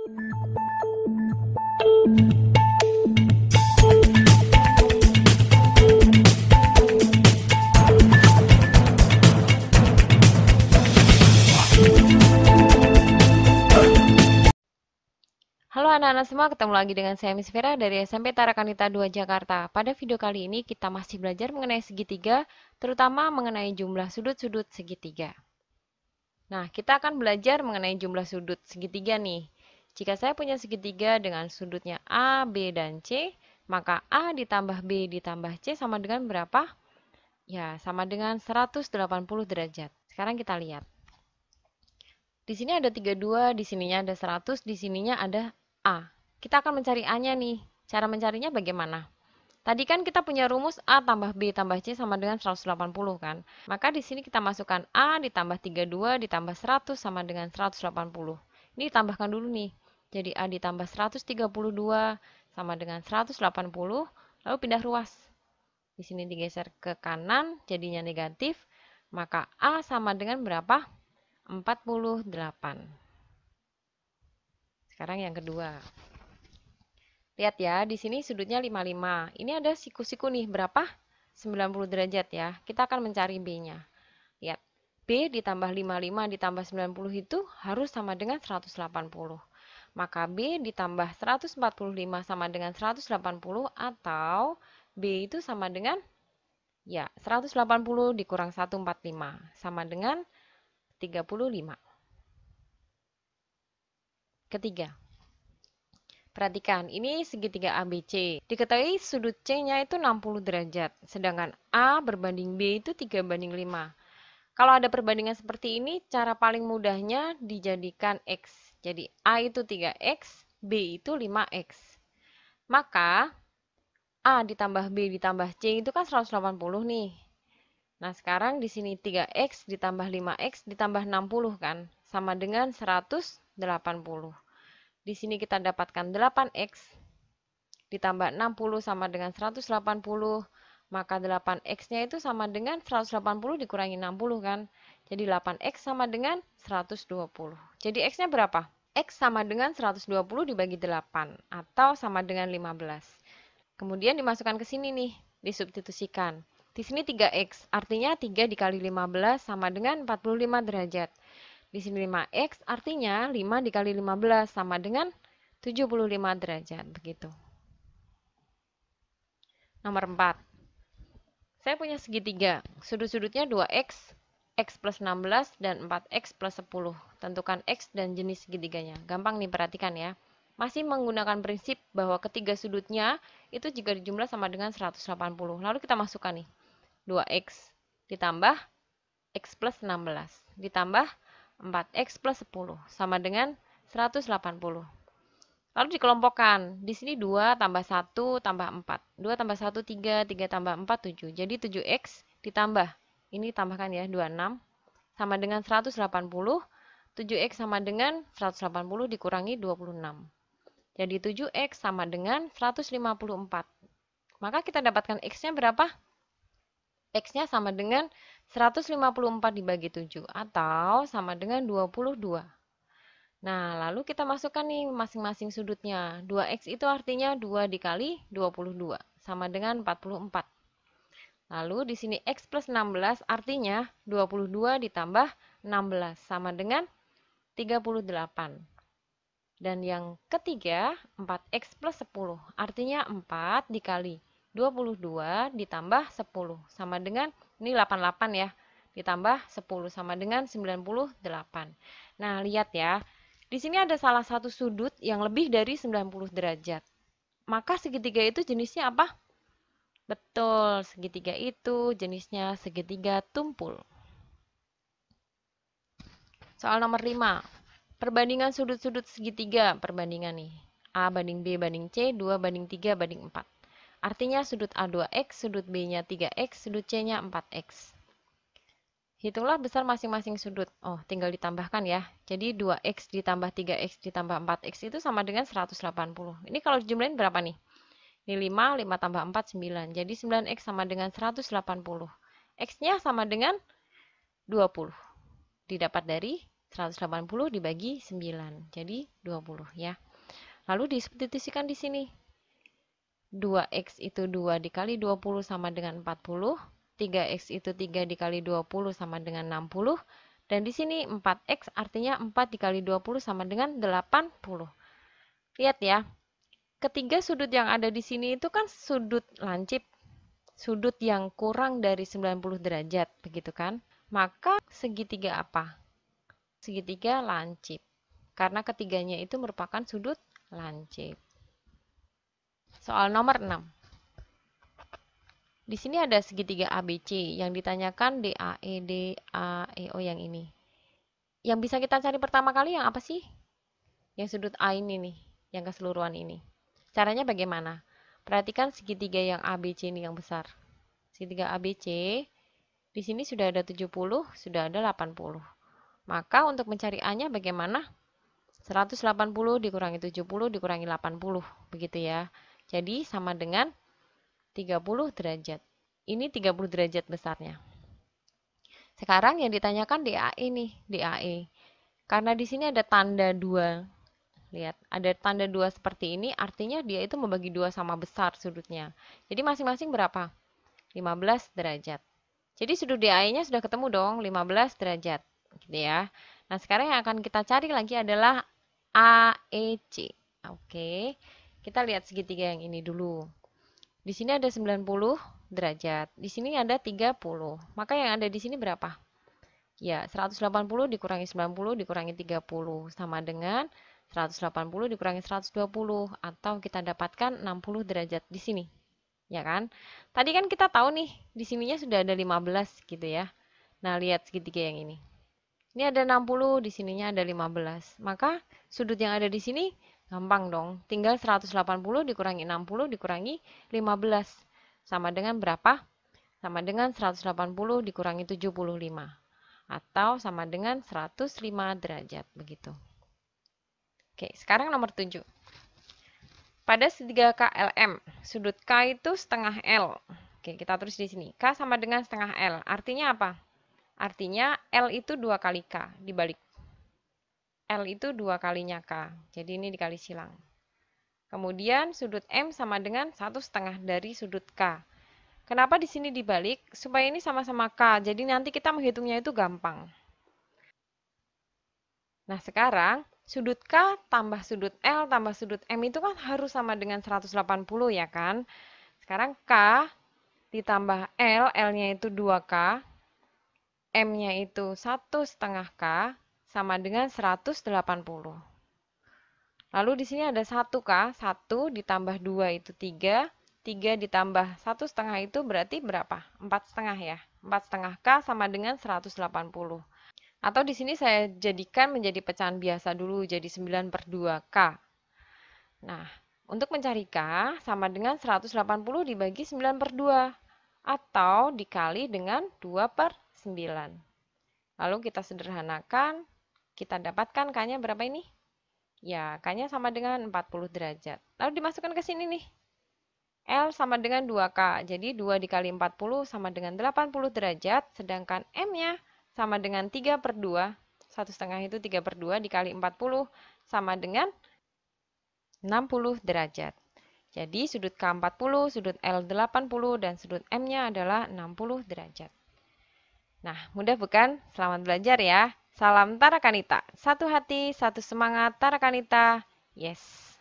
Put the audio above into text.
Halo anak-anak semua, ketemu lagi dengan saya Miss Vera dari SMP Tarakanita 2 Jakarta. Pada video kali ini kita masih belajar mengenai segitiga, terutama mengenai jumlah sudut-sudut segitiga. Nah, kita akan belajar mengenai jumlah sudut segitiga nih. Jika saya punya segitiga dengan sudutnya A, B, dan C, maka A ditambah B ditambah C sama dengan berapa? Ya, sama dengan 180 derajat. Sekarang kita lihat. Di sini ada 32, di sininya ada 100, di sininya ada A. Kita akan mencari A-nya nih. Cara mencarinya bagaimana? Tadi kan kita punya rumus A tambah B tambah C sama dengan 180 kan? Maka di sini kita masukkan A ditambah 32 ditambah 100 sama dengan 180. Ini ditambahkan dulu nih. Jadi A ditambah 132 sama dengan 180, lalu pindah ruas. Di sini digeser ke kanan, jadinya negatif. Maka A sama dengan berapa? 48. Sekarang yang kedua. Lihat ya, di sini sudutnya 55. Ini ada siku-siku nih, berapa? 90 derajat ya. Kita akan mencari B-nya. Lihat, B ditambah 55 ditambah 90 itu harus sama dengan 180. Maka B ditambah 145 sama dengan 180 atau B itu sama dengan, ya, 180 dikurang 145 sama dengan 35. Ketiga. Perhatikan, ini segitiga ABC. Diketahui sudut C-nya itu 60 derajat, sedangkan A berbanding B itu 3/5. Kalau ada perbandingan seperti ini, cara paling mudahnya dijadikan X. Jadi A itu 3X, B itu 5X. Maka A ditambah B ditambah C itu kan 180 nih. Nah, sekarang di sini 3X ditambah 5X ditambah 60 kan, sama dengan 180. Di sini kita dapatkan 8X ditambah 60 sama dengan 180, maka 8X-nya itu sama dengan 180 dikurangi 60 kan. Jadi 8X sama dengan 120. Jadi X-nya berapa? X sama dengan 120 dibagi 8, atau sama dengan 15. Kemudian dimasukkan ke sini nih, disubstitusikan. Di sini 3X, artinya 3 dikali 15 sama dengan 45 derajat. Di sini 5X, artinya 5 dikali 15 sama dengan 75 derajat, begitu. Nomor 4. Saya punya segitiga. Sudut-sudutnya 2X, X plus 16, dan 4X plus 10. Tentukan X dan jenis segitiganya. Gampang nih, perhatikan ya. Masih menggunakan prinsip bahwa ketiga sudutnya itu jika dijumlah sama dengan 180. Lalu kita masukkan nih. 2X ditambah X plus 16 ditambah 4X plus 10 sama dengan 180. Lalu dikelompokkan. Di sini 2 tambah 1 tambah 4. 2 tambah 1, 3. 3 tambah 4, 7. Jadi 7X ditambah. Ini tambahkan ya, 26. Sama dengan 180. 7X sama dengan 180 dikurangi 26. Jadi 7X sama dengan 154. Maka kita dapatkan X-nya berapa? X-nya sama dengan 154 dibagi 7. Atau sama dengan 22. Nah, lalu kita masukkan nih masing-masing sudutnya. 2X itu artinya 2 dikali 22, sama dengan 44. Lalu di sini X plus 16 artinya 22 ditambah 16, sama dengan 38. Dan yang ketiga, 4X plus 10, artinya 4 dikali 22 ditambah 10, sama dengan, ini 88 ya, ditambah 10, sama dengan 98. Nah, lihat ya. Di sini ada salah satu sudut yang lebih dari 90 derajat. Maka segitiga itu jenisnya apa? Betul, segitiga itu jenisnya segitiga tumpul. Soal nomor 5. Perbandingan sudut-sudut segitiga. Perbandingan nih. A banding B banding C, 2 banding 3 banding 4. Artinya sudut A 2X, sudut B-nya 3X, sudut C-nya 4X. Hitunglah besar masing-masing sudut. Oh, tinggal ditambahkan ya. Jadi 2X ditambah 3X ditambah 4X itu sama dengan 180. Ini kalau dijumlahin berapa nih? Ini 5, 5 tambah 4, 9. Jadi 9X sama dengan 180. X-nya sama dengan 20. Didapat dari 180 dibagi 9, jadi 20 ya. Lalu disubstitusikan di sini. 2x itu 2 dikali 20 sama dengan 40. 3x itu 3 dikali 20 sama dengan 60. Dan di sini 4x artinya 4 dikali 20 sama dengan 80. Lihat ya, ketiga sudut yang ada di sini itu kan sudut lancip. Sudut yang kurang dari 90 derajat, begitu kan? Maka segitiga apa? Segitiga lancip. Karena ketiganya itu merupakan sudut lancip. Soal nomor 6. Di sini ada segitiga ABC yang ditanyakan DAE, DAEO yang ini. Yang bisa kita cari pertama kali yang apa sih? Yang sudut A ini nih, yang keseluruhan ini. Caranya bagaimana? Perhatikan segitiga yang ABC ini yang besar. Segitiga ABC, di sini sudah ada 70, sudah ada 80. Maka untuk mencari A-nya bagaimana? 180 dikurangi 70 dikurangi 80, begitu ya. Jadi sama dengan 30 derajat. Ini 30 derajat besarnya. Sekarang yang ditanyakan DAE nih, DAE. Karena di sini ada tanda 2. Lihat, ada tanda 2 seperti ini, artinya dia itu membagi 2 sama besar sudutnya. Jadi masing-masing berapa? 15 derajat. Jadi sudut DAE-nya sudah ketemu dong, 15 derajat. Gitu ya. Nah, sekarang yang akan kita cari lagi adalah AEC. Oke, kita lihat segitiga yang ini dulu. Di sini ada 90 derajat. Di sini ada 30. Maka yang ada di sini berapa? Ya, 180 dikurangi 90 dikurangi 30 sama dengan 180 dikurangi 120 atau kita dapatkan 60 derajat di sini. Ya kan? Tadi kan kita tahu nih, di sininya sudah ada 15 gitu ya. Nah, lihat segitiga yang ini. Ini ada 60, di sininya ada 15. Maka sudut yang ada di sini gampang dong. Tinggal 180 dikurangi 60 dikurangi 15. Sama dengan berapa? Sama dengan 180 dikurangi 75. Atau sama dengan 105 derajat. Begitu. Oke, sekarang nomor 7. Pada segitiga KLM, sudut K itu setengah L. Oke, kita tulis di sini. K sama dengan setengah L. Artinya apa? Artinya L itu 2 kali K dibalik. L itu 2 kalinya K. Jadi ini dikali silang. Kemudian sudut M sama dengan 1/2 dari sudut K. Kenapa di sini dibalik? Supaya ini sama-sama K. Jadi nanti kita menghitungnya itu gampang. Nah, sekarang sudut K tambah sudut L tambah sudut M itu kan harus sama dengan 180 ya kan? Sekarang K ditambah L, L-nya itu 2K, M-nya itu 1/2 K, sama dengan 180. Lalu di sini ada 1K, 1 ditambah 2 itu 3, 3 ditambah 1/2 itu berarti berapa? 4/2 ya. 4/2K sama dengan 180. Atau di sini saya jadikan menjadi pecahan biasa dulu, jadi 9/2K. Nah, untuk mencari K sama dengan 180 dibagi 9/2 atau dikali dengan 2/9. Lalu kita sederhanakan, kita dapatkan K-nya berapa ini? Ya, K-nya sama dengan 40 derajat. Lalu dimasukkan ke sini nih. L sama dengan 2K, jadi 2 dikali 40 sama dengan 80 derajat, sedangkan M-nya sama dengan 3/2, 1/2 itu 3/2 dikali 40 sama dengan 60 derajat. Jadi sudut K 40, sudut L 80, dan sudut M-nya adalah 60 derajat. Nah, mudah bukan? Selamat belajar ya. Salam Tara Kanita. Satu hati, satu semangat Tara Kanita. Yes.